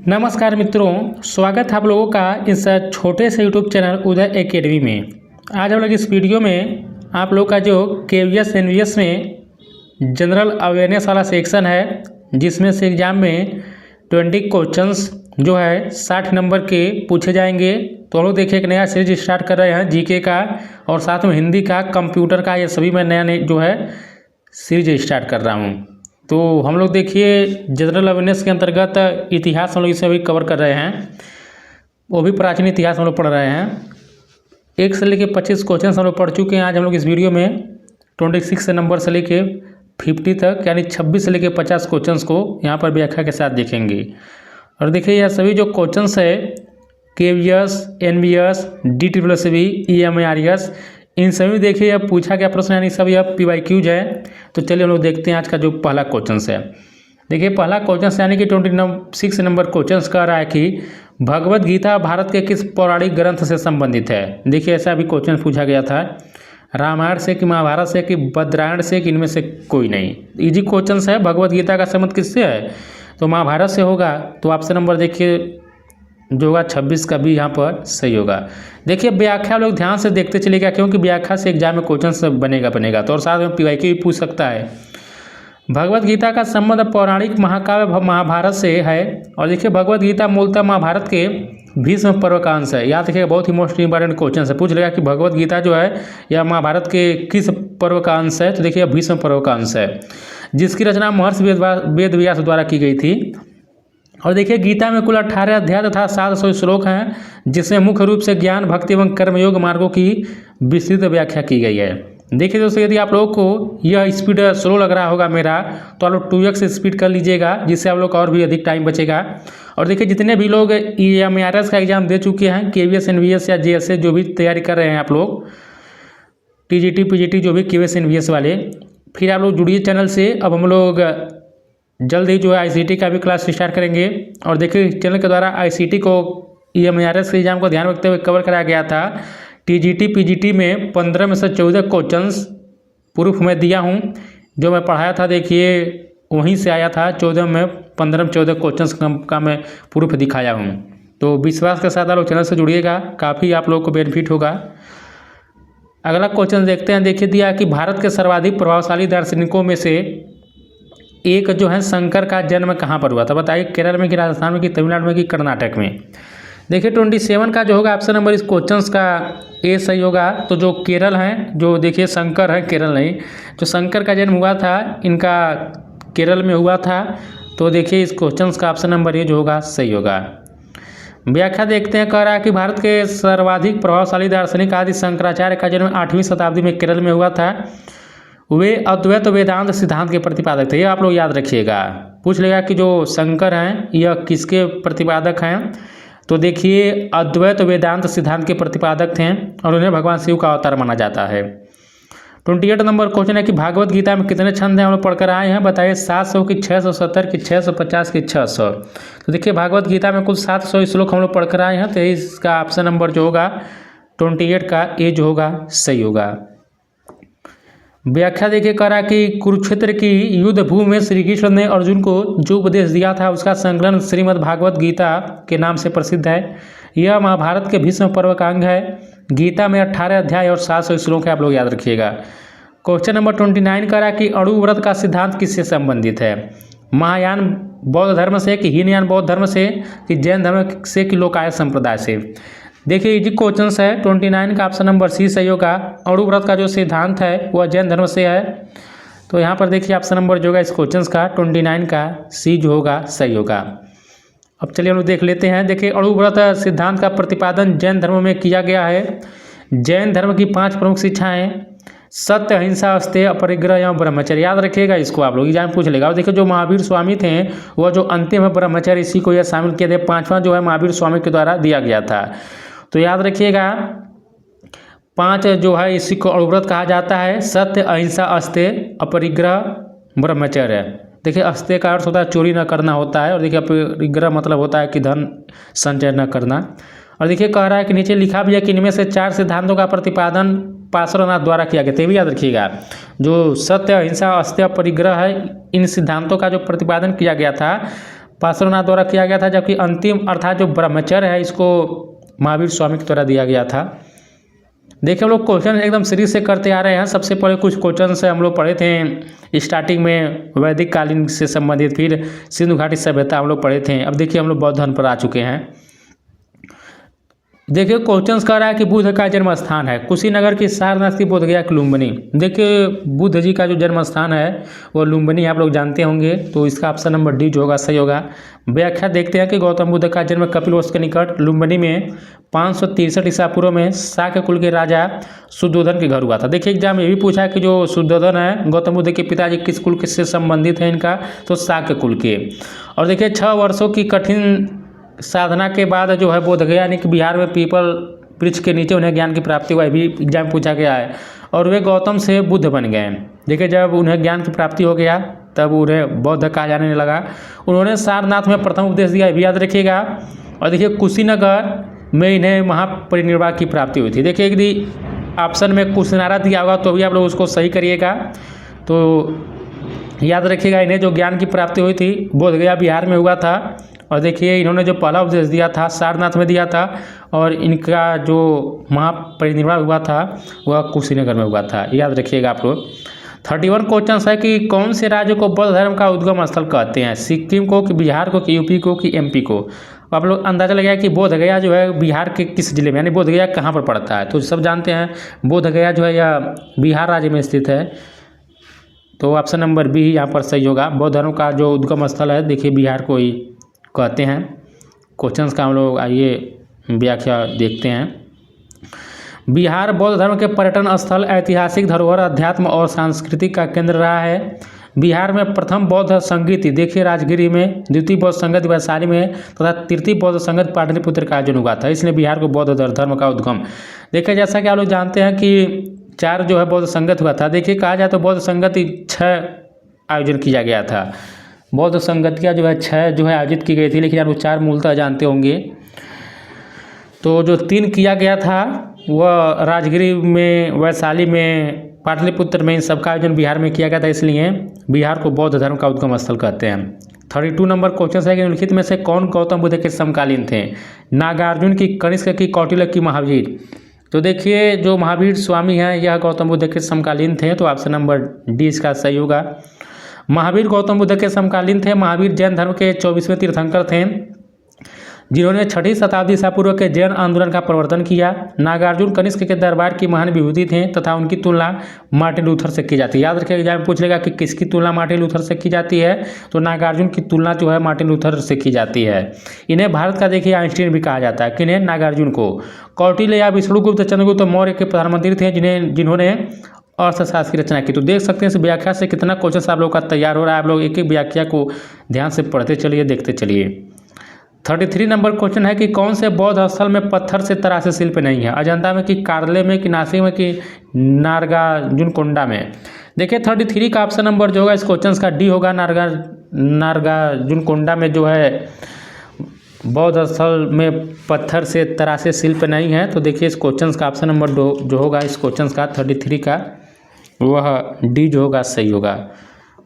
नमस्कार मित्रों, स्वागत है आप लोगों का इस छोटे से यूट्यूब चैनल उदय एकेडमी में। आज हम लोग इस वीडियो में आप लोग का जो केवीएस एनवीएस में जनरल अवेयरनेस वाला सेक्शन है, जिसमें से एग्ज़ाम में 20 क्वेश्चंस जो है 60 नंबर के पूछे जाएंगे। तो हम लोग देखिए एक नया सीरीज स्टार्ट कर रहे हैं जीके का, और साथ में हिंदी का, कंप्यूटर का, ये सभी मैं नया जो है सीरीज स्टार्ट कर रहा हूँ। तो हम लोग देखिए जनरल अवेयरनेस के अंतर्गत इतिहास हम लोग इसे अभी कवर कर रहे हैं, वो भी प्राचीन इतिहास हम लोग पढ़ रहे हैं। 1 से लेकर 25 क्वेश्चन हम लोग पढ़ चुके हैं। आज हम लोग इस वीडियो में 26 नंबर से लेके 50 तक, यानी 26 से लेकर 50 क्वेश्चन को यहाँ पर व्याख्या के साथ देखेंगे। और देखिए यह सभी जो क्वेश्चन है केवीएस, एनवीएस, DSSB, EMARS, इन सभी देखिए अब पूछा गया प्रश्न, यानी सभी अब PYQs है। तो चलिए हम लोग देखते हैं आज का जो पहला क्वेश्चन है। देखिए पहला क्वेश्चन यानी कि 26 नंबर क्वेश्चन कह रहा है कि भगवत गीता भारत के किस पौराणिक ग्रंथ से संबंधित है। देखिए ऐसा भी क्वेश्चन पूछा गया था, रामायण से कि महाभारत से कि बद्रायण से कि इनमें से कोई नहीं। इजी क्वेश्चन है। भगवत गीता का संबंध किससे है, तो महाभारत से होगा। तो ऑप्शन नंबर देखिए जो होगा 26 का भी यहाँ पर सही होगा। देखिए व्याख्या लोग ध्यान से देखते चलेगा, क्योंकि व्याख्या से एग्जाम में क्वेश्चन बनेगा। तो और साथ में PYQ भी पूछ सकता है। भगवत गीता का संबंध पौराणिक महाकाव्य महाभारत से है। और देखिए भगवत गीता मूलतः महाभारत के भीष्म पर्व का अंश है। याद रखिएगा, बहुत ही मोस्ट इंपॉर्टेंट क्वेश्चन है। पूछ लेगा कि भगवत गीता जो है यह महाभारत के किस पर्व का अंश है, तो देखिए भीष्म पर्व का अंश है, जिसकी रचना महर्षि वेदव्यास द्वारा की गई थी। और देखिए गीता में कुल 18 अध्याय तथा 700 श्लोक हैं, जिसमें मुख्य रूप से ज्ञान, भक्ति एवं कर्मयोग मार्गों की विस्तृत व्याख्या की गई है। देखिए दोस्तों, यदि आप लोगों को यह स्पीड स्लो लग रहा होगा मेरा, तो आप लोग 2x स्पीड कर लीजिएगा, जिससे आप लोग का और भी अधिक टाइम बचेगा। और देखिए जितने भी लोग EMARS का एग्जाम दे चुके हैं, KVS NVS या JSA जो भी तैयारी कर रहे हैं आप लोग, TGT PGT जो भी KVS NVS वाले, फिर आप लोग जुड़िए चैनल से। अब हम लोग जल्द ही जो है ICT का भी क्लास स्टार्ट करेंगे। और देखिए चैनल के द्वारा ICT को EMARS के एग्जाम को ध्यान रखते हुए कवर कराया गया था। TGT PGT में 15 में से 14 क्वेश्चंस प्रूफ में दिया हूं, जो मैं पढ़ाया था। देखिए वहीं से आया था। 15 में 14 क्वेश्चंस का मैं प्रूफ दिखाया हूं। तो विश्वास के साथ आप लोग चैनल से जुड़िएगा, काफ़ी आप लोग को बेनिफिट होगा। अगला क्वेश्चन देखते हैं। देखिए दिया कि भारत के सर्वाधिक प्रभावशाली दार्शनिकों में से एक जो है शंकर का जन्म कहाँ पर हुआ था। बताइए केरल में कि राजस्थान में कि तमिलनाडु में कि कर्नाटक में। देखिए 27 का जो होगा ऑप्शन नंबर इस क्वेश्चन का ए सही होगा। तो जो केरल हैं, जो देखिए शंकर है, केरल नहीं, जो शंकर का जन्म हुआ था इनका केरल में हुआ था। तो देखिए इस क्वेश्चन का ऑप्शन नंबर ए जो होगा सही होगा। व्याख्या देखते हैं। कह रहा है कि भारत के सर्वाधिक प्रभावशाली दार्शनिक आदि शंकराचार्य का जन्म 8वीं शताब्दी में केरल में हुआ था। वे अद्वैत वेदांत सिद्धांत के प्रतिपादक थे। ये आप लोग याद रखिएगा। पूछ लेगा कि जो शंकर हैं यह किसके प्रतिपादक हैं, तो देखिए अद्वैत वेदांत सिद्धांत के प्रतिपादक थे, और उन्हें भगवान शिव का अवतार माना जाता है। 28 नंबर क्वेश्चन है कि भागवत गीता में कितने छंद हैं, हम लोग पढ़कर आए हैं। बताइए 700 की 670 की 650 की 600। तो देखिए भागवत गीता में कुल 700 श्लोक हम लोग पढ़कर आए हैं। तो इसका ऑप्शन नंबर जो होगा 28 का ए जो होगा सही होगा। व्याख्या देखिए कह रहा कि कुरुक्षेत्र की युद्ध भूमि में श्री कृष्ण ने अर्जुन को जो उपदेश दिया था उसका संकलन श्रीमद् भागवत गीता के नाम से प्रसिद्ध है। यह महाभारत के भीष्म पर्व का अंग है। गीता में 18 अध्याय और 700 श्लोक है, आप लोग याद रखिएगा। क्वेश्चन नंबर 29 कह रहा कि अणु व्रत का सिद्धांत किससे संबंधित है। महायान बौद्ध धर्म से कि हीनयान बौद्ध धर्म से कि जैन धर्म से कि लोकायत संप्रदाय से। देखिए इजी क्वेश्चन है। 29 का ऑप्शन नंबर सी सही होगा। अणु व्रत का जो सिद्धांत है वह जैन धर्म से है। तो यहाँ पर देखिए ऑप्शन नंबर जो होगा इस क्वेश्चन का 29 का सी जो होगा सही होगा। अब चलिए हम लोग देख लेते हैं। देखिए अणु व्रत सिद्धांत का प्रतिपादन जैन धर्म में किया गया है। जैन धर्म की 5 प्रमुख शिक्षाएँ सत्य, अहिंसा, अस्तेय, अपरिग्रह एवं ब्रह्मचर्य। याद रखिएगा इसको, आप लोग एग्जाम पूछ लेगा। और देखिए जो महावीर स्वामी थे वह जो अंतिम है ब्रह्मचर्य, इसी को यह शामिल किया था। 5वां जो है महावीर स्वामी के द्वारा दिया गया था। तो याद रखिएगा 5 जो है इसी को अणुव्रत कहा जाता है। सत्य, अहिंसा, अस्तेय, अपरिग्रह, ब्रह्मचर्य। देखिए अस्तेय का अर्थ होता है चोरी न करना होता है, और देखिए अपरिग्रह मतलब होता है कि धन संचय न करना। और देखिए कह रहा है कि नीचे लिखा भी है कि इनमें से 4 सिद्धांतों का प्रतिपादन पार्श्वनाथ द्वारा किया गया। तो ये भी याद रखिएगा, जो सत्य, अहिंसा, अस्तेय, अपरिग्रह है, इन सिद्धांतों का जो प्रतिपादन किया गया था पार्श्वनाथ द्वारा किया गया था, जबकि अंतिम अर्थात जो ब्रह्मचर्य है इसको महावीर स्वामी के द्वारा दिया गया था। देखिए हम लोग क्वेश्चन एकदम सीरीज से करते आ रहे हैं। सबसे पहले कुछ क्वेश्चन से हम लोग पढ़े थे स्टार्टिंग में वैदिक कालीन से संबंधित, फिर सिंधु घाटी सभ्यता हम लोग पढ़े थे। अब देखिए हम लोग बौद्ध धर्म पर आ चुके हैं। देखिए क्वेश्चन कह रहा है कि बुद्ध का जन्म स्थान है कुशीनगर की, सारनाथ की, बोधगया की, लुम्बिनी। देखिए बुद्ध जी का जो जन्म स्थान है वो लुम्बिनी आप लोग जानते होंगे, तो इसका ऑप्शन नंबर डी जो होगा सही होगा। व्याख्या देखते हैं कि गौतम बुद्ध का जन्म कपिलवस्तु के निकट लुम्बिनी में 563 ईसा पूर्व में शाक्य कुल के राजा शुद्धोधन के घर हुआ था। देखिए एग्जाम में ये भी पूछा है कि जो शुद्धोधन है गौतम बुद्ध के पिताजी किस कुल से संबंधित है इनका, तो शाक्य कुल के। और देखिए 6 वर्षों की कठिन साधना के बाद जो है बोधगया यानी कि बिहार में पीपल वृक्ष के नीचे उन्हें ज्ञान की प्राप्ति हुआ, भी एग्जाम पूछा गया है। और वे गौतम से बुद्ध बन गए। देखिए जब उन्हें ज्ञान की प्राप्ति हो गया तब उन्हें बौद्ध कहा जाने लगा। उन्होंने सारनाथ में प्रथम उपदेश दिया, भी याद रखिएगा। और देखिए कुशीनगर में इन्हें महापरिनिर्वाण की प्राप्ति हुई थी। देखिए यदि ऑप्शन में कुशीनारा दिया होगा तो भी आप लोग उसको सही करिएगा। तो याद रखिएगा इन्हें जो ज्ञान की प्राप्ति हुई थी बोधगया बिहार में हुआ था। और देखिए इन्होंने जो पहला उपदेश दिया था सारनाथ में दिया था, और इनका जो महापरिनिर्वाण हुआ था वह कुशीनगर में हुआ था, याद रखिएगा आप लोग। 31 क्वेश्चन है कि कौन से राज्य को बौद्ध धर्म का उद्गम स्थल कहते हैं, सिक्किम को कि बिहार को कि यूपी को कि एमपी को। आप लोग अंदाजा लगाया कि बोधगया जो है बिहार के किस जिले में, यानी बोधगया कहाँ पर पड़ता है। तो सब जानते हैं बोधगया जो है यह बिहार राज्य में स्थित है, तो ऑप्शन नंबर बी यहाँ पर सही होगा। बौद्ध धर्म का जो उद्गम स्थल है देखिए बिहार को ही कहते हैं। क्वेश्चंस का हम लोग आइए व्याख्या देखते हैं। बिहार बौद्ध धर्म के पर्यटन स्थल, ऐतिहासिक धरोहर, अध्यात्म और सांस्कृतिक का केंद्र रहा है। बिहार में प्रथम बौद्ध संगीति देखिए राजगिरी में, द्वितीय बौद्ध संगत वैशाली में तथा तृतीय बौद्ध संगत पाटलिपुत्र का आयोजन हुआ था, इसलिए बिहार को बौद्ध धर्म का उद्गम। देखिए जैसा कि आप लोग जानते हैं कि 4 जो है बौद्ध संगत हुआ था। देखिए कहा जाए तो बौद्ध संगत 6 आयोजन किया गया था। बौद्ध संगतियाँ जो है 6 जो है आयोजित की गई थी, लेकिन आप लोग 4 मूलतः जानते होंगे। तो जो 3 किया गया था वह राजगिरी में, वैशाली में, पाटलिपुत्र में, इन सबका आयोजन बिहार में किया गया था, इसलिए बिहार को बौद्ध धर्म का उद्गम स्थल कहते हैं। 32 नंबर क्वेश्चन है कि निम्नलिखित में से कौन गौतम बुद्ध के समकालीन थे, नागार्जुन की, कनिष्क की, कौटिल्य की, महावीर। तो देखिए जो महावीर स्वामी हैं यह गौतम बुद्ध के समकालीन थे, तो ऑप्शन नंबर डी इसका सही होगा। महावीर गौतम बुद्ध के समकालीन थे। महावीर जैन धर्म के 24वें तीर्थंकर थे जिन्होंने 6वीं शताब्दी ईसा पूर्व के जैन आंदोलन का प्रवर्तन किया। नागार्जुन कनिष्क के दरबार की महान विभूति थे तथा उनकी तुलना मार्टिन लूथर से की जाती है। याद रखिएगा एग्जाम पूछ लेगा कि किसकी तुलना मार्टिन लूथर से की जाती है, तो नागार्जुन की तुलना जो है मार्टिन लूथर से की जाती है। इन्हें भारत का देखिए आइंस्टीन भी कहा जाता है, किन्हें, नागार्जुन को। कौटिल्य या विष्णुगुप्त चंद्रगुप्त मौर्य के प्रधानमंत्री थे जिन्होंने अर्थशास्त्र की रचना की। तो देख सकते हैं इस व्याख्या से कितना क्वेश्चन आप लोग का तैयार हो रहा है। आप लोग एक एक व्याख्या को ध्यान से पढ़ते चलिए, देखते चलिए। 33 नंबर क्वेश्चन है कि कौन से बौद्ध स्थल में पत्थर से तरासे शिल्प नहीं है, अजंता में कि कार्ले में कि नासिक में कि नागार्जुनकोंडा में। देखिए 33 का ऑप्शन नंबर जो होगा इस क्वेश्चन का डी होगा। नागार्जुनकोंडा में जो है बौद्ध स्थल में पत्थर से तरासे शिल्प नहीं है। तो देखिए इस क्वेश्चन का ऑप्शन नंबर जो होगा इस क्वेश्चन का 33 का वह डी जो होगा सही होगा।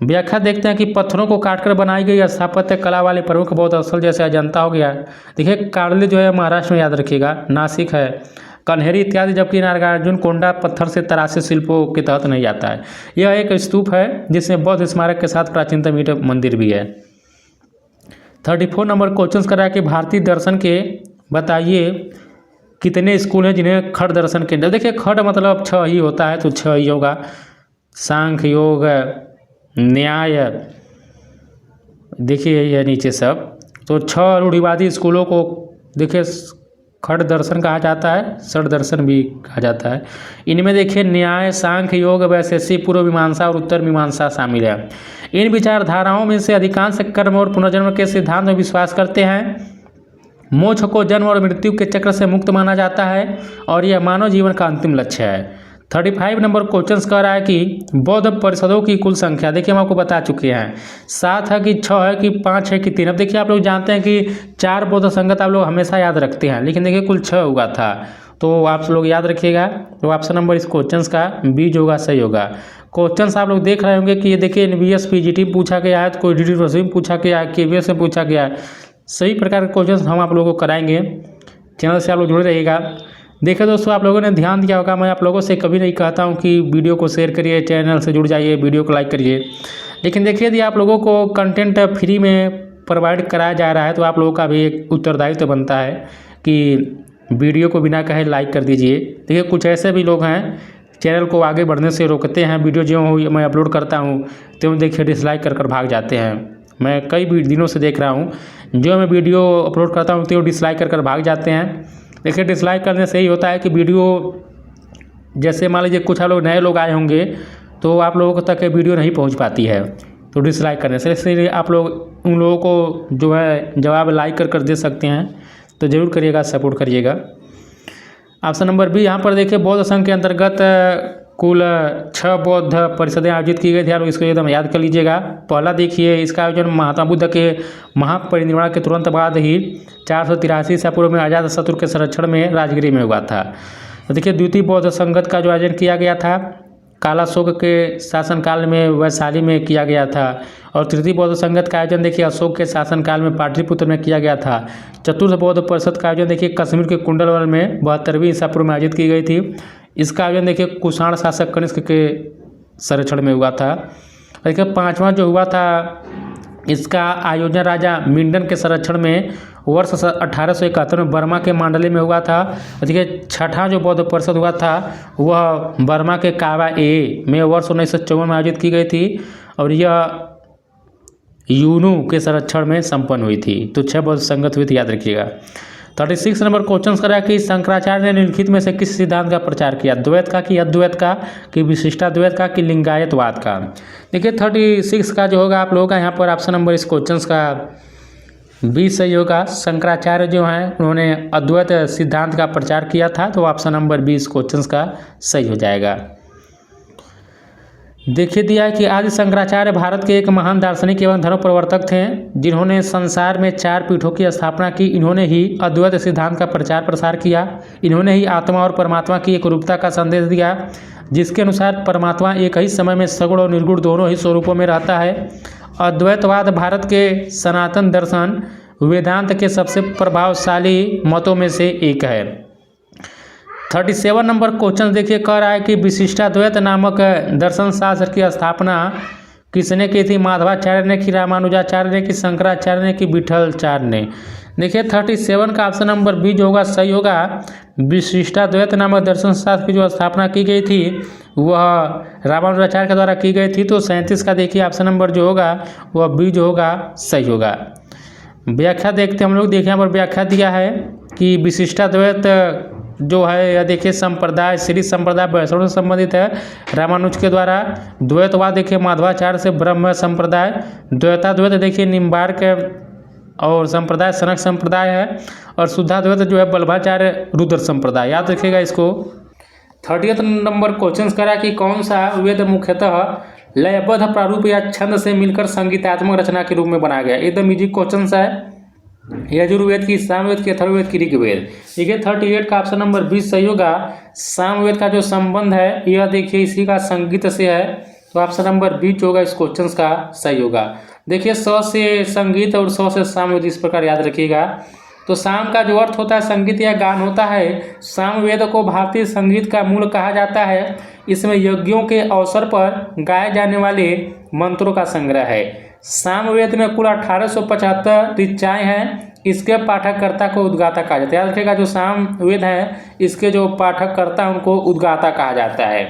व्याख्या देखते हैं कि पत्थरों को काटकर बनाई गई स्थापत्य कला वाले प्रमुख बौद्ध स्थल जैसे अजंता हो गया। देखिए कार्ले जो है महाराष्ट्र में, याद रखिएगा, नासिक है, कन्हेरी इत्यादि, जबकि नागार्जुनकोंडा पत्थर से तरासे शिल्पों के तहत नहीं आता है। यह एक स्तूप है जिसमें बौद्ध स्मारक के साथ प्राचीनतम ईंट मंदिर भी है। 34 नंबर क्वेश्चन कर रहा है कि भारतीय दर्शन के बताइए कितने स्कूल हैं जिन्हें खड़ दर्शन के। देखिए खड़ मतलब 6 ही होता है, तो 6 ही होगा। सांख्य, योग, न्याय, देखिए ये नीचे सब, तो 6 रूढ़िवादी स्कूलों को देखिए खड़ दर्शन कहा जाता है, षड दर्शन भी कहा जाता है। इनमें देखिए न्याय, सांख्य, योग, वैशेषिक, पूर्व मीमांसा और उत्तर मीमांसा शामिल है। इन विचारधाराओं में से अधिकांश कर्म और पुनर्जन्म के सिद्धांत में विश्वास करते हैं। मोक्ष को जन्म और मृत्यु के चक्र से मुक्त माना जाता है और यह मानव जीवन का अंतिम लक्ष्य है। 35 नंबर क्वेश्चन कह रहा है कि बौद्ध परिषदों की कुल संख्या। देखिए हम आपको बता चुके हैं 7 है कि 6 है कि 5 है कि 3। अब देखिए आप लोग जानते हैं कि 4 बौद्ध संगत आप लोग हमेशा याद रखते हैं, लेकिन देखिए कुल 6 हुआ था, तो आप लोग याद रखिएगा। तो ऑप्शन नंबर इस क्वेश्चन का बी जो होगा सही होगा। क्वेश्चन आप लोग देख रहे होंगे कि ये देखिए एनवीएस पीजीटी में पूछा गया है, तो कोई डीडी में पूछा गया है, केवीएस में पूछा गया है। सभी प्रकार के क्वेश्चन हम आप लोगों को कराएंगे। चैनल से आप लोग जुड़े रहिएगा। देखिए दोस्तों, आप लोगों ने ध्यान दिया होगा, मैं आप लोगों से कभी नहीं कहता हूँ कि वीडियो को शेयर करिए, चैनल से जुड़ जाइए, वीडियो को लाइक करिए। लेकिन देखिए यदि आप लोगों को कंटेंट फ्री में प्रोवाइड कराया जा रहा है तो आप लोगों का भी एक उत्तरदायित्व बनता है कि वीडियो को बिना कहे लाइक कर दीजिए। देखिए कुछ ऐसे भी लोग हैं चैनल को आगे बढ़ने से रोकते हैं, वीडियो जो मैं अपलोड करता हूँ तो देखिए डिसलाइक कर भाग जाते हैं। मैं कई दिनों से देख रहा हूँ, जो मैं वीडियो अपलोड करता हूँ तो डिसलाइक कर भाग जाते हैं। देखिए डिसलाइक करने से ही होता है कि वीडियो, जैसे मान लीजिए कुछ आप लोग नए लोग आए होंगे तो आप लोगों तक वीडियो नहीं पहुँच पाती है, तो डिसलाइक करने से। इसलिए आप लोग उन लोगों को जो है जवाब लाइक कर दे सकते हैं, तो ज़रूर करिएगा, सपोर्ट करिएगा। ऑप्शन नंबर बी, यहाँ पर देखिए बौद्ध संघ के अंतर्गत कुल 6 बौद्ध परिषदें आयोजित की गई थी। आप लोग इसको एकदम याद कर लीजिएगा। पहला देखिए इसका आयोजन महात्मा बुद्ध के महापरिनिर्वाण के तुरंत बाद ही 483 ईसा पूर्व में अजातशत्रु के संरक्षण में राजगिरी में हुआ था। तो देखिए द्वितीय बौद्ध संगत का जो आयोजन किया गया था कालाशोक के शासनकाल में वैशाली में किया गया था। और तृतीय बौद्ध संगत का आयोजन देखिए अशोक के शासनकाल में पाटलिपुत्र में किया गया था। चतुर्थ बौद्ध परिषद का आयोजन देखिए कश्मीर के कुंडलवन में 72वीं ईसा पूर्व में आयोजित की गई थी। इसका आयोजन देखिए कुषाण शासक कनिष्क के संरक्षण में हुआ था। देखिए पाँचवा जो हुआ था इसका आयोजन राजा मिंडन के संरक्षण में वर्ष 1871 में बर्मा के मांडले में हुआ था। देखिए छठा जो बौद्ध परिषद हुआ था वह बर्मा के कावा ए में वर्ष 1954 में आयोजित की गई थी और यह यूनू के संरक्षण में संपन्न हुई थी। तो 6 बौद्ध संगत हुई थी, याद रखिएगा। 36 नंबर क्वेश्चन करा कि शंकराचार्य ने निम्नलिखित में से किस सिद्धांत का प्रचार किया? द्वैत का कि अद्वैत का कि विशिष्टाद्वैत का कि लिंगायतवाद का? देखिए 36 का जो होगा आप लोगों का यहाँ पर ऑप्शन नंबर इस क्वेश्चन का बी सही होगा। शंकराचार्य जो हैं उन्होंने अद्वैत सिद्धांत का प्रचार किया था, तो ऑप्शन नंबर बी इस क्वेश्चन का सही हो जाएगा। देखिए दिया है कि आदि शंकराचार्य भारत के एक महान दार्शनिक एवं धर्म प्रवर्तक थे जिन्होंने संसार में 4 पीठों की स्थापना की। इन्होंने ही अद्वैत सिद्धांत का प्रचार प्रसार किया। इन्होंने ही आत्मा और परमात्मा की एक रूपता का संदेश दिया, जिसके अनुसार परमात्मा एक ही समय में सगुण और निर्गुण दोनों ही स्वरूपों में रहता है। अद्वैतवाद भारत के सनातन दर्शन वेदांत के सबसे प्रभावशाली मतों में से एक है। 37 नंबर क्वेश्चन देखिए कह रहा है कि विशिष्टाद्वैत नामक दर्शन शास्त्र की स्थापना किसने की थी? माधवाचार्य ने कि रामानुजाचार्य ने कि शंकराचार्य ने कि विठलाचार्य ने? देखिए 37 का ऑप्शन नंबर बी जो होगा सही होगा। विशिष्टाद्वैत नामक दर्शन शास्त्र की जो स्थापना की गई थी वह रामानुजाचार्य के द्वारा की गई थी। तो 37 का देखिए ऑप्शन नंबर जो होगा वह बी जो होगा सही होगा। व्याख्या देखते हम लोग। देखिए यहाँ पर व्याख्या दिया है कि विशिष्टाद्वैत जो है यह देखिए संप्रदाय श्री संप्रदाय वैष्णव से संबंधित है रामानुज के द्वारा। द्वैतवाद देखिए माधवाचार्य से ब्रह्म संप्रदाय। द्वैताद्वैत देखिए निम्बार्क और संप्रदाय सनक संप्रदाय है। और शुद्धाद्वैत जो है बल्लभाचार्य रुद्र संप्रदाय, याद रखिएगा इसको। 30 नंबर क्वेश्चन करा कि कौन सा वेद मुख्यतः लयबद्ध प्रारूप या छंद से मिलकर संगीतात्मक रचना के रूप में बनाया गया? एकदम इजी क्वेश्चन है। यजुर्वेद की, सामवेद की, अथर्ववेद की, ऋग्वेद। देखिए 38 का ऑप्शन नंबर 20 सही होगा। सामवेद का जो संबंध है यह देखिए इसी का संगीत से है, तो ऑप्शन नंबर 20 होगा इस क्वेश्चन का सही होगा। देखिए 100 से संगीत और 100 से सामवेद, इस प्रकार याद रखिएगा। तो साम का जो अर्थ होता है संगीत या गान होता है। सामवेद को भारतीय संगीत का मूल कहा जाता है। इसमें यज्ञों के अवसर पर गाए जाने वाले मंत्रों का संग्रह है। सामवेद में कुल 1875 ऋचाएँ हैं। इसके पाठककर्ता को उद्गाता कहा जाता है। याद रखिएगा जो सामवेद है इसके जो पाठककर्ता उनको उद्गाता कहा जाता है।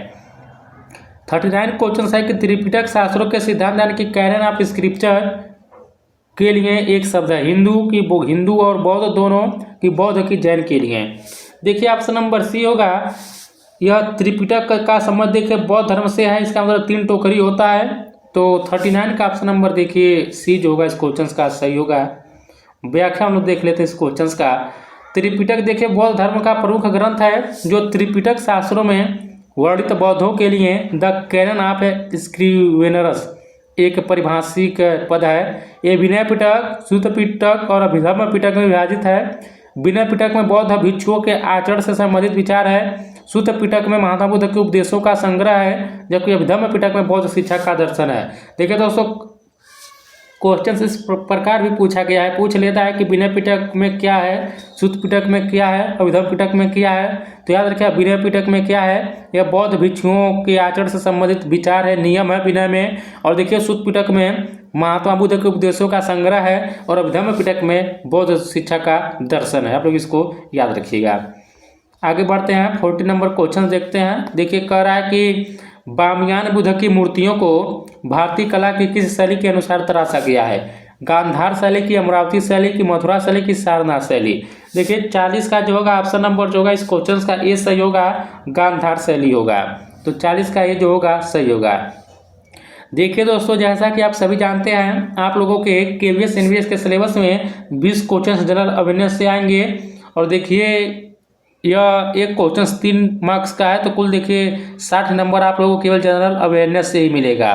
39 क्वेश्चन है कि त्रिपिटक शास्त्रों के सिद्धांत यानी कि कैनन ऑफ स्क्रिप्चर के लिए एक शब्द है। हिंदू और बौद्ध दोनों की, बौद्ध की, जैन के लिए। देखिए ऑप्शन नंबर सी होगा। यह त्रिपिटक का संबंध देखिए बौद्ध धर्म से है। इसका मतलब 3 टोकरी होता है। तो 39 का ऑप्शन नंबर देखिए सी जो होगा इस क्वेश्चन का सही होगा। व्याख्या हम लोग देख लेते हैं इस क्वेश्चन का। त्रिपिटक देखिए बौद्ध धर्म का प्रमुख ग्रंथ है जो त्रिपिटक शास्त्रों में वर्णित बौद्धों के लिए द कैनन ऑफ स्क्रिवेनर्स एक परिभाषिक पद है। ये विनय पिटक, सूत पिटक और अभिधर्म पिटक में विभाजित है। विनय पिटक में बौद्ध भिक्षुओं के आचरण से संबंधित विचार है। सुत्त पिटक में महात्मा बुद्ध के उपदेशों का संग्रह है, जबकि अभिधम्म पिटक में बौद्ध शिक्षा का दर्शन है। देखिए दोस्तों, क्वेश्चन इस प्रकार भी पूछा गया है, पूछ लेता है कि विनय पिटक में क्या है, सुत्त पिटक में क्या है, अभिधम्म पिटक में क्या है। तो याद रखिए विनय पिटक में क्या है, यह बौद्ध भिक्षुओं के आचरण से संबंधित विचार है, नियम है विनय में। और देखिए सुत्त पिटक में महात्मा बुद्ध के उपदेशों का संग्रह है और अभिधम्म पिटक में बौद्ध शिक्षा का दर्शन है। आप लोग इसको याद रखिएगा। आगे बढ़ते हैं, 40 नंबर क्वेश्चन देखते हैं। देखिए कह रहा है कि बामियान बुद्ध की मूर्तियों को भारतीय कला की किस शैली के अनुसार तराशा गया है? गांधार शैली की, अमरावती शैली की, मथुरा शैली की, सारनाथ शैली। देखिए 40 का जो होगा ऑप्शन नंबर जो होगा इस क्वेश्चन का ए सही होगा, गांधार शैली होगा। तो 40 का ए जो होगा सही होगा। देखिए दोस्तों, जैसा कि आप सभी जानते हैं, आप लोगों के केवीएस एनवीएस के सिलेबस में 20 क्वेश्चन जनरल अवेयरनेस से आएंगे। और देखिए यह एक क्वेश्चन 3 मार्क्स का है, तो कुल देखिए 60 नंबर आप लोगों को केवल जनरल अवेयरनेस से ही मिलेगा।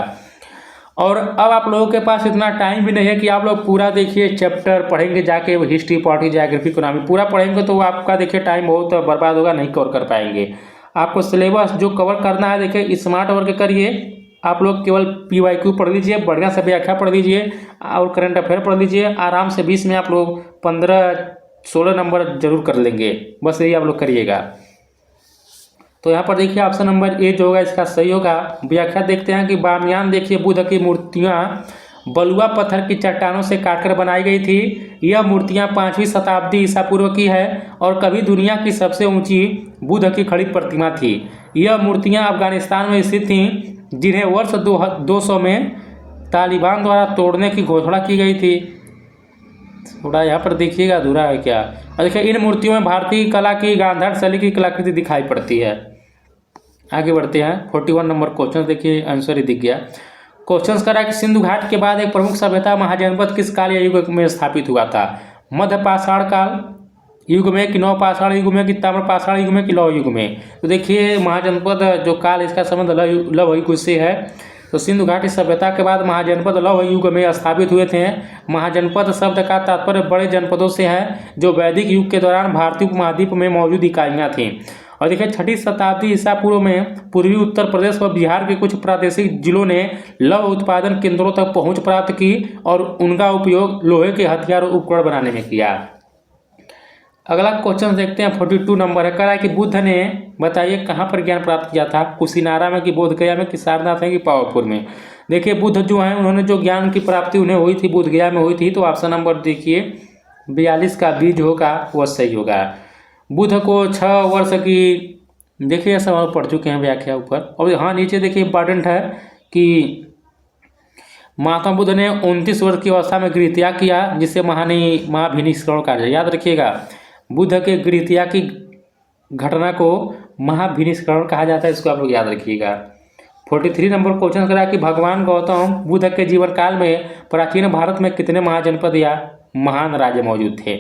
और अब आप लोगों के पास इतना टाइम भी नहीं है कि आप लोग पूरा देखिए चैप्टर पढ़ेंगे, जाके हिस्ट्री, पॉलिटी, ज्योग्राफी, इकोनॉमी पूरा पढ़ेंगे तो आपका देखिए टाइम बहुत बर्बाद होगा, नहीं कवर कर पाएंगे। आपको सिलेबस जो कवर करना है, देखिए स्मार्ट वर्क करिए। आप लोग केवल PYQ पढ़ लीजिए, बढ़िया से व्याख्या पढ़ लीजिए और करंट अफेयर पढ़ लीजिए। आराम से 20 में आप लोग 15-16 नंबर जरूर कर लेंगे, बस यही आप लोग करिएगा। तो यहाँ पर देखिए ऑप्शन नंबर ए जो होगा इसका सही होगा। व्याख्या देखते हैं कि बामियान देखिए बुद्ध की मूर्तियाँ बलुआ पत्थर की चट्टानों से काटकर बनाई गई थी। यह मूर्तियाँ 5वीं शताब्दी ईसा पूर्व की है और कभी दुनिया की सबसे ऊंची बुद्ध की खड़ी प्रतिमा थी। यह मूर्तियाँ अफगानिस्तान में स्थित थीं, जिन्हें वर्ष 200 में तालिबान द्वारा तोड़ने की घोषणा की गई थी। थोड़ा यहाँ पर देखिएगा अधूरा है क्या। और देखिए इन मूर्तियों में भारतीय कला की गांधार शैली की कलाकृति दिखाई पड़ती है। आगे बढ़ते हैं, 41 नंबर क्वेश्चन देखिए, आंसर ही दिख गया। क्वेश्चन करा कि सिंधु घाट के बाद एक प्रमुख सभ्यता महाजनपद किस काल या युग में स्थापित हुआ था? मध्य पाषाण काल युग में कि नव पाषाण युग में कि ताम्र पाषाण युग में कि लौह युग में? तो देखिए महाजनपद जो काल इसका संबंध लौह युग से है। तो सिंधु घाटी सभ्यता के बाद महाजनपद लौह युग में स्थापित हुए थे। महाजनपद शब्द का तात्पर्य बड़े जनपदों से है, जो वैदिक युग के दौरान भारतीय उपमहाद्वीप में मौजूद इकाइयाँ थीं। और देखिए 6वीं शताब्दी ईसा पूर्व में पूर्वी उत्तर प्रदेश व बिहार के कुछ प्रादेशिक जिलों ने लौह उत्पादन केंद्रों तक पहुंच प्राप्त की और उनका उपयोग लोहे के हथियार और उपकरण बनाने में किया। अगला क्वेश्चन देखते हैं, 42 नंबर है। कह रहा है कि बुद्ध ने बताइए कहाँ पर ज्ञान प्राप्त किया था? कुशीनारा में कि बोधगया में कि सारनाथ में कि पावापुर में? देखिए बुद्ध जो हैं उन्होंने जो ज्ञान की प्राप्ति उन्हें हुई थी बोधगया में हुई थी। तो ऑप्शन नंबर देखिए 42 का बी जो होगा वह सही होगा। बुद्ध को 6 वर्ष की, देखिए सब हम पढ़ चुके हैं व्याख्या ऊपर। और हाँ नीचे देखिए इंपॉर्टेंट है कि महात्मा बुद्ध ने 29 वर्ष की अवस्था में गृहत्याग किया, जिसे महाभिनिष्करण कहा जाए। याद रखिएगा बुद्ध के गृहत्याग की घटना को महाभिनिष्करण कहा जाता है, इसको आप लोग याद रखिएगा। 43 नंबर क्वेश्चन करा कि भगवान गौतम बुद्ध के जीवन काल में प्राचीन भारत में कितने महाजनपद या महान राज्य मौजूद थे?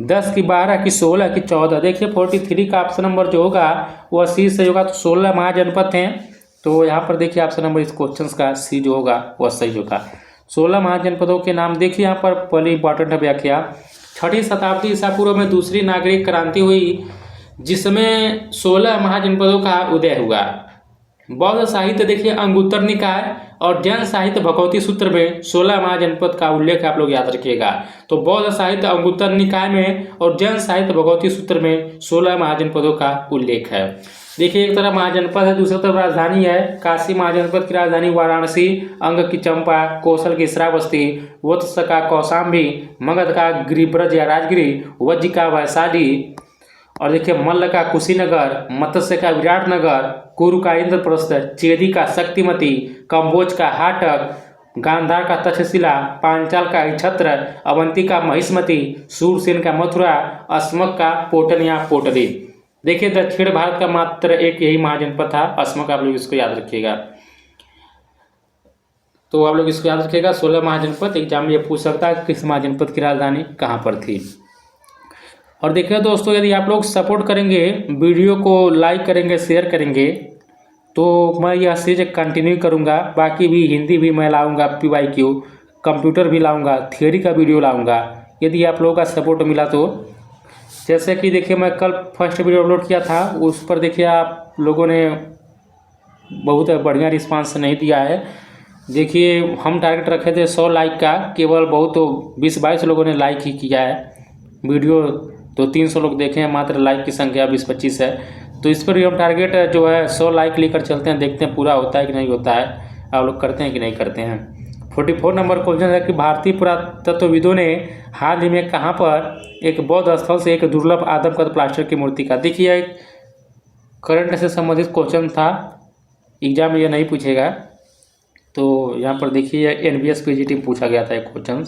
10 कि 12 कि 16 कि 14? देखिए 43 का ऑप्शन नंबर जो होगा वह सी सही होगा। तो 16 महाजनपद थे। तो यहाँ पर देखिए ऑप्शन नंबर इस क्वेश्चन का सी जो होगा वह सही होगा। 16 महाजनपदों के नाम देखिए यहाँ पर पहले इंपॉर्टेंट है व्याख्या। 6वीं शताब्दी ईसा पूर्व में दूसरी नागरिक क्रांति हुई, जिसमें 16 महाजनपदों का उदय हुआ। बौद्ध साहित्य देखिए अंगुत्तर निकाय और जैन साहित्य भगवती सूत्र में 16 महाजनपद का उल्लेख आप लोग याद रखिएगा। तो बौद्ध साहित्य अंगुत्तर निकाय में और जैन साहित्य भगवती सूत्र में 16 महाजनपदों का उल्लेख है। देखिए एक तरफ महाजनपद है, दूसरी तरफ राजधानी है। काशी महाजनपद की राजधानी वाराणसी, अंग की चंपा, कौशल की श्रावस्ती, वत्स का कौशाम्बी, मगध का गिरिब्रज या राजगिरी, वज्र का वैशाली, और देखिए मल्ल का कुशीनगर, मत्स्य का विराटनगर, कुरु का इंद्रप्रस्थ, चेदी का शक्तिमती, कंबोज का हाटक, गांधार का तक्षशिला, पांचाल का इछत्र, अवंती का महिष्मती, सूरसेन का मथुरा, अस्मक का पोटन या पोटली। देखिए दक्षिण भारत का मात्र एक यही महाजनपद था अस्मक, आप लोग इसको याद रखिएगा। तो आप लोग इसको याद रखिएगा 16 महाजनपद। एग्जाम में ये पूछ सकता है किस महाजनपद की राजधानी कहाँ पर थी। और देखिए दोस्तों यदि आप लोग सपोर्ट करेंगे, वीडियो को लाइक करेंगे, शेयर करेंगे, तो मैं यह सीरीज कंटिन्यू करूँगा। बाकी भी हिंदी भी मैं लाऊँगा, PYQ, कंप्यूटर भी लाऊँगा, थियोरी का वीडियो लाऊँगा। यदि आप लोगों का सपोर्ट मिला तो जैसे कि देखिए मैं कल फर्स्ट वीडियो अपलोड किया था, उस पर देखिए आप लोगों ने बहुत बढ़िया रिस्पांस नहीं दिया है। देखिए हम टारगेट रखे थे 100 लाइक का, केवल बहुत 20-22 लोगों ने लाइक ही किया है। वीडियो तो 300 लोग देखे हैं, मात्र लाइक की संख्या 20-25 है। तो इस पर भी हम टारगेट जो है 100 लाइक लेकर चलते हैं, देखते हैं पूरा होता है कि नहीं होता है, आप लोग करते हैं कि नहीं करते हैं। 44 नंबर क्वेश्चन है कि भारतीय पुरातत्वविदों ने हाल ही में कहाँ पर एक बौद्ध स्थल से एक दुर्लभ आदमकद प्लास्टर की मूर्ति का, देखिए एक करंट से संबंधित क्वेश्चन था, एग्जाम में यह नहीं पूछेगा। तो यहाँ पर देखिए NBS PGT पूछा गया था एक क्वेश्चन।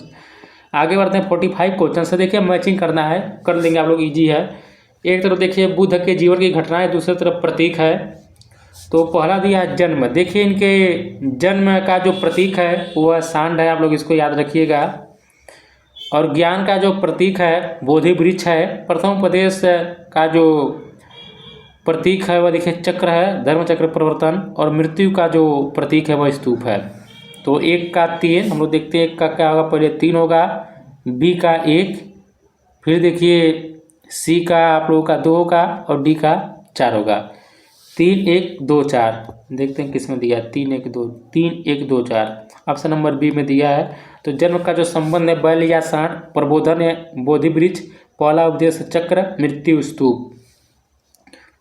आगे बढ़ते हैं 45 क्वेश्चन से। देखिए मैचिंग करना है, कर लेंगे आप लोग, इजी है। एक तरफ देखिए बुद्ध के जीवन की घटनाएं, दूसरी तरफ प्रतीक है। तो पहला दिया है जन्म। देखिए इनके जन्म का जो प्रतीक है वह सांड है, आप लोग इसको याद रखिएगा। और ज्ञान का जो प्रतीक है बोधि वृक्ष है। प्रथम उपदेश का जो प्रतीक है वह देखिए चक्र है, धर्म चक्र परिवर्तन। और मृत्यु का जो प्रतीक है वह स्तूप है। तो 1 का 3 हम लोग देखते हैं, 1 का क्या होगा, पहले 3 होगा, B का 1, फिर देखिए C का आप लोगों का 2 होगा और D का 4 होगा। 3 1 2 4 देखते हैं किस में दिया है, 3 1 2 3 1 2 4 ऑप्शन नंबर B में दिया है। तो जन्म का जो संबंध है बैल या सांड, प्रबोधन है बोधि वृक्ष, पहला उपदेश चक्र, मृत्यु स्तूप।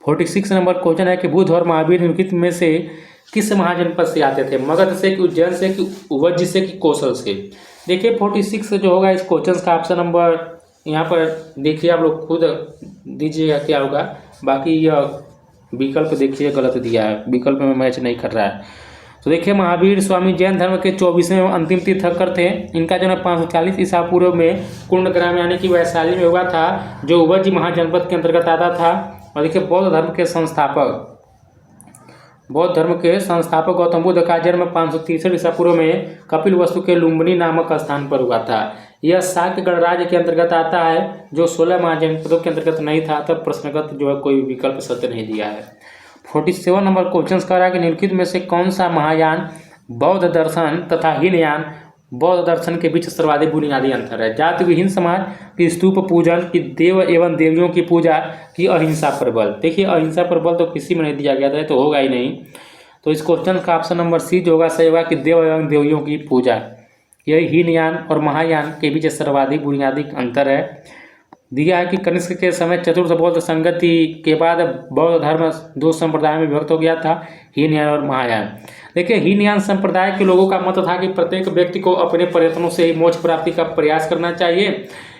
46 नंबर क्वेश्चन है कि बुद्ध और महावीर निम्नलिखित में से किस महाजनपद से आते थे, मगध से कि उज्जैन से कि उज्ज से कि कौशल से। देखिए 46 जो होगा इस क्वेश्चन का ऑप्शन नंबर यहाँ पर देखिए, आप लोग खुद दीजिएगा क्या होगा। बाकी यह विकल्प देखिए गलत दिया है, विकल्प में मैच नहीं कर रहा है। तो देखिए महावीर स्वामी जैन धर्म के 24वें अंतिम तीर्थंकर थे। इनका जन्म 540 ईसा पूर्व में कुंडग्राम यानी कि वैशाली में हुआ था, जो उज्ज महाजनपद के अंतर्गत आता था। और देखिए बौद्ध धर्म के संस्थापक गौतम बुद्ध का जन्म 563 ईसा पूर्व में कपिलवस्तु के लुम्बिनी नामक स्थान पर हुआ था। यह शाक्य गणराज्य के अंतर्गत आता है, जो 16 महाजनपदों के अंतर्गत नहीं था। तब प्रश्नगत जो है कोई विकल्प सत्य नहीं दिया है। 47 नंबर क्वेश्चन कह रहा है कि निम्नलिखित में से कौन सा महायान बौद्ध दर्शन तथा हीनयान बौद्ध दर्शन के बीच सर्वाधिक बुनियादी अंतर है। जाति विहीन समाज की स्तूप पूजन की, देव एवं देवियों की पूजा की, अहिंसा पर बल। देखिए अहिंसा पर बल तो किसी में नहीं दिया गया था, तो होगा ही नहीं। तो इस क्वेश्चन का ऑप्शन नंबर C जो होगा सही होगा कि देव एवं देवियों की पूजा। यही हीनयान और महायान के बीच सर्वाधिक बुनियादी अंतर है। दिया है कि कनिष्क के समय चतुर्थ बौद्ध संगति के बाद बौद्ध धर्म 2 संप्रदाय में विभक्त हो गया था, हीनयान और महायान। देखिए हीनयान संप्रदाय के लोगों का मत था कि प्रत्येक व्यक्ति को अपने प्रयत्नों से ही मोक्ष प्राप्ति का प्रयास करना चाहिए।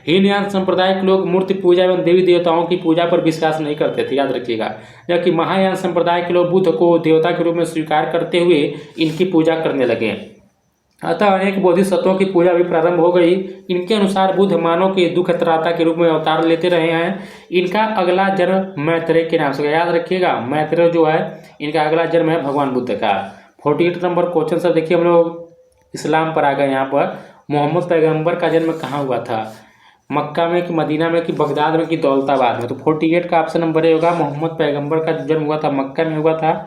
हीनयान संप्रदाय के लोग मूर्ति पूजा एवं देवी देवताओं की पूजा पर विश्वास नहीं करते थे, याद रखिएगा। जबकि महायान संप्रदाय के लोग बुद्ध को देवता के रूप में स्वीकार करते हुए इनकी पूजा करने लगे। अतः अनेक बोधिसत्वों की पूजा भी प्रारंभ हो गई। इनके अनुसार बुद्ध मानव के दुख त्राता के रूप में अवतार लेते रहे हैं। इनका अगला जन्म मैत्रेय के नाम से, याद रखिएगा मैत्रेय जो है इनका अगला जन्म है भगवान बुद्ध का। 48 नंबर क्वेश्चन से देखिए हम लोग इस्लाम पर आ गए। यहाँ पर मोहम्मद पैगंबर का जन्म कहाँ हुआ था, मक्का में कि मदीना में कि बगदाद में कि दौलताबाद में। तो 48 का ऑप्शन नंबर ए होगा, मोहम्मद पैगंबर का जन्म हुआ था मक्का में हुआ था।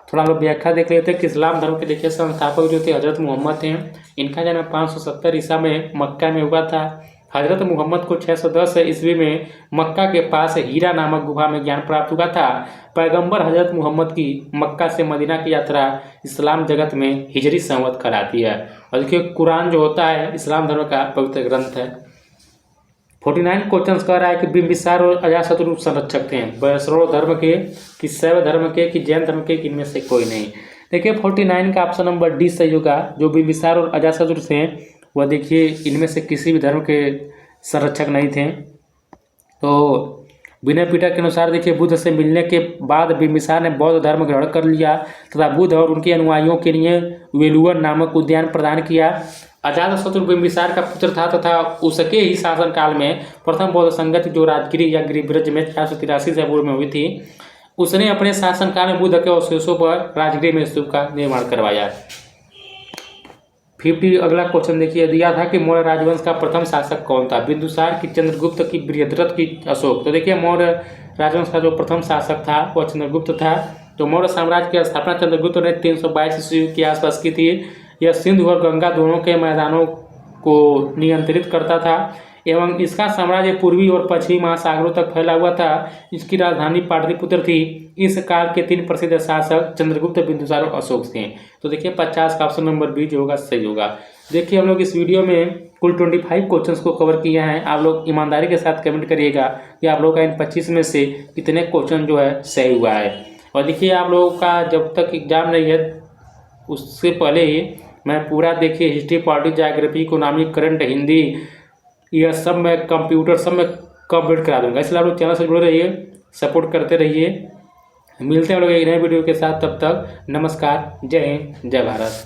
थोड़ा हम लोग व्याख्या देख लेते हैं कि इस्लाम धर्म के देखिए संस्थापक जो थे हजरत मोहम्मद थे। इनका जन्म 570 ईसा में मक्का में हुआ था। हजरत मोहम्मद को 610 ईस्वी में मक्का के पास हीरा नामक गुफा में ज्ञान प्राप्त हुआ था। पैगंबर हजरत मोहम्मद की मक्का से मदीना की यात्रा इस्लाम जगत में हिजरी संवत कहलाती है। और देखिए कुरान जो होता है इस्लाम धर्म का पवित्र ग्रंथ है। 49 क्वेश्चन कह रहा है कि बिंबिसार और अजातशत्रु संरक्षक थे, वैष्णव धर्म के कि शैव धर्म के कि जैन धर्म के, इनमें से कोई नहीं। देखिए 49 का ऑप्शन नंबर D सही होगा। जो बिंबिसार और अजातशत्रु थे वह देखिए इनमें से किसी भी धर्म के संरक्षक नहीं थे। तो विनय पीटक के अनुसार देखिए बुद्ध से मिलने के बाद बिंबिसार ने बौद्ध धर्म ग्रहण कर लिया तथा बुद्ध और उनके अनुयायियों के लिए वेलुवन नामक उद्यान प्रदान किया। अजातशत्रु बिंबिसार का पुत्र था तथा उसके ही शासनकाल में प्रथम बौद्ध संगति जो राजगिरी या गिरिब्रज में 483 ईसा पूर्व में हुई थी, उसने अपने शासनकाल में बुद्ध के अवशेषों पर राजगिरी में स्तूप का निर्माण करवाया। 50 अगला क्वेश्चन देखिए दिया था कि मौर्य राजवंश का प्रथम शासक कौन था, बिंदुसार की, चंद्रगुप्त की, बृहद्रथ की, अशोक। तो देखिए मौर्य राजवंश का जो प्रथम शासक था वह चंद्रगुप्त था। तो मौर्य साम्राज्य की स्थापना चंद्रगुप्त ने 322 ईस्वी के आसपास की थी। यह सिंधु और गंगा दोनों के मैदानों को नियंत्रित करता था। एवं इसका साम्राज्य पूर्वी और पश्चिमी महासागरों तक फैला हुआ था। इसकी राजधानी पाटलिपुत्र थी। इस काल के 3 प्रसिद्ध शासक चंद्रगुप्त, बिंदुसार और अशोक थे। तो देखिए 50 का ऑप्शन नंबर बी जो होगा सही होगा। देखिए हम लोग इस वीडियो में कुल 25 क्वेश्चंस को कवर किए हैं। आप लोग ईमानदारी के साथ कमेंट करिएगा कि आप लोग का इन 25 में से कितने क्वेश्चन जो है सही हुआ है। और देखिए आप लोगों का जब तक एग्जाम नहीं है उससे पहले ही मैं पूरा देखिए history, politics, geography, economic, current, Hindi, यह सब मैं कंप्यूटर सब मैं कंप्लीट करा दूंगा। इसलिए आप लोग चैनल से जुड़े रहिए, सपोर्ट करते रहिए। मिलते हैं लोग एक नए वीडियो के साथ। तब तक नमस्कार, जय हिंद, जय भारत।